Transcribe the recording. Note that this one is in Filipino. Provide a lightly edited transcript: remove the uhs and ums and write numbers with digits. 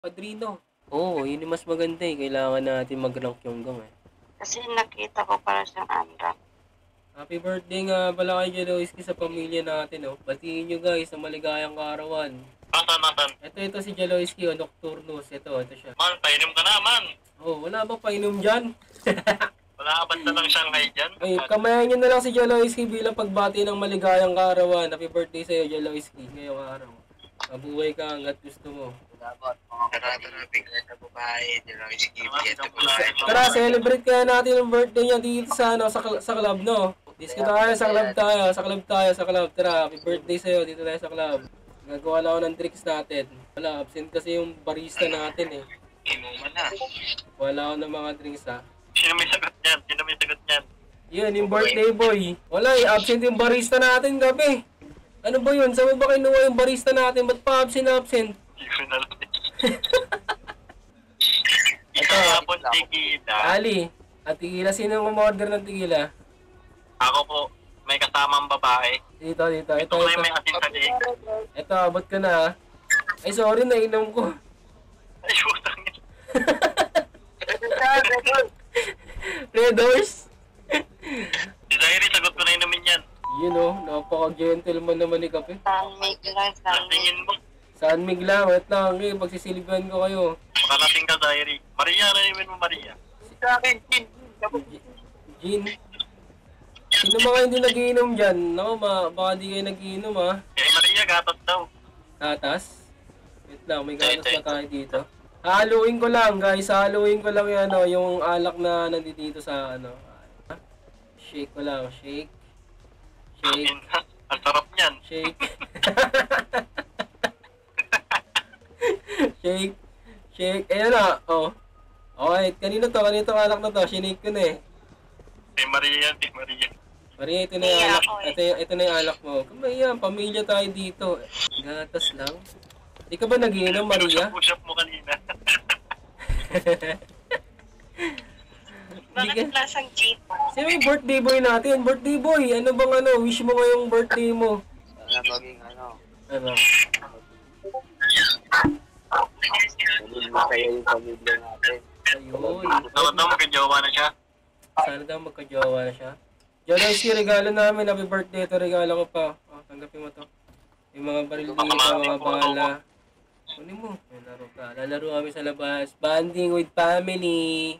Padrino. Oo, yun yung mas maganda eh. Kailangan natin mag-rank yung gang eh. Kasi nakita ko para siyang unlock. Happy birthday nga pala kay Jeloiski sa pamilya natin oh. Batiin nyo guys sa maligayang kaarawan. Nasaan? Ito si Jeloiski oh, Nocturnus. Ito siya. Man, painom ka na, man. Oh, wala bang painom dyan? Wala ka banda ng Shanghai dyan? Ay, kamayan nyo na lang si Jeloiski bilang pagbati ng maligayang kaarawan. Happy birthday sa'yo, Jeloiski, ngayong araw. Mabuhay ka hanggat gusto mo. Salamat, mga Tara, bigla sa babae. Jeloiski, bigla sa babae. Tara, celebrate kaya natin ang birthday niya dito sa, ano, sa club, no? Disco tayo, sa club tayo, sa club. Tara, happy birthday sa'yo, dito tayo sa club. Gagawa lang ako ng tricks natin. Wala, absent kasi yung barista natin eh. Inuman na. Wala ako ng mga drinks ha. Sino may sagot niyan? Yun, yung birthday boy. Wala eh, absent yung barista natin gabi. Ano ba yun? Saan mo ba kinuha yung barista natin? Ba't pa absent? Hindi ko na lang. Ito, Hapon tequila. Ali, at tequila, sino ang umorder ng tequila? Ako po, may kasamang babae. Dito. Ito may asin sa liig. Ito, abot ka na ha. Ay, sorry, nainom ko. Ay, putang ina. Red Horse? Si Zaire, sagot ko na inumin yan. Yun oh, napaka-gentleman naman ni Kape. Lasingin mo. Saan migla? Wait lang, eh, pagsisilbihan ko kayo. Makalasing ka, Zaire. Maria, nanimin mo, Maria. Sa akin, Gin? Sino mga hindi nagiinom dyan? Naku, baka di kayo nagiinom ha. Eh, Maria, gatas daw. Gatas? Wait lang, may gatas na tayo dito. Haluin ko lang guys, haluin ko lang yan, oh, yung alak na nandito sa ano. Shake ko lang, shake. Shake, Ang sarap niyan. shake. Shake, shake. Ayan na, oh. Okay, kanino to alak na to, shinake ko na eh. Si Maria. Maria, ito na yung alak, ito na yung alak mo. Kamaya, pamilya tayo dito. Gatas lang. Di ka ba nagiinom, Maria? Push-up mo kanina. bakit lasang jeep? Sino yung birthday boy natin? Birthday boy, ano bang ano, wish mo ngayong birthday mo? Sana maging ano. Ano? Maging masaya yung pamilya natin. Ayun. Dapat daw magkajowa na siya. Sana daw magkajowa na siya. Jealousy, regalo namin. Happy birthday. Ito regalo ko pa. Oh, tanggapin mo to. Yung mga baril dito, mga bala. Kunin mo. May laro ka. Lalaro kami sa labas. Banding with family.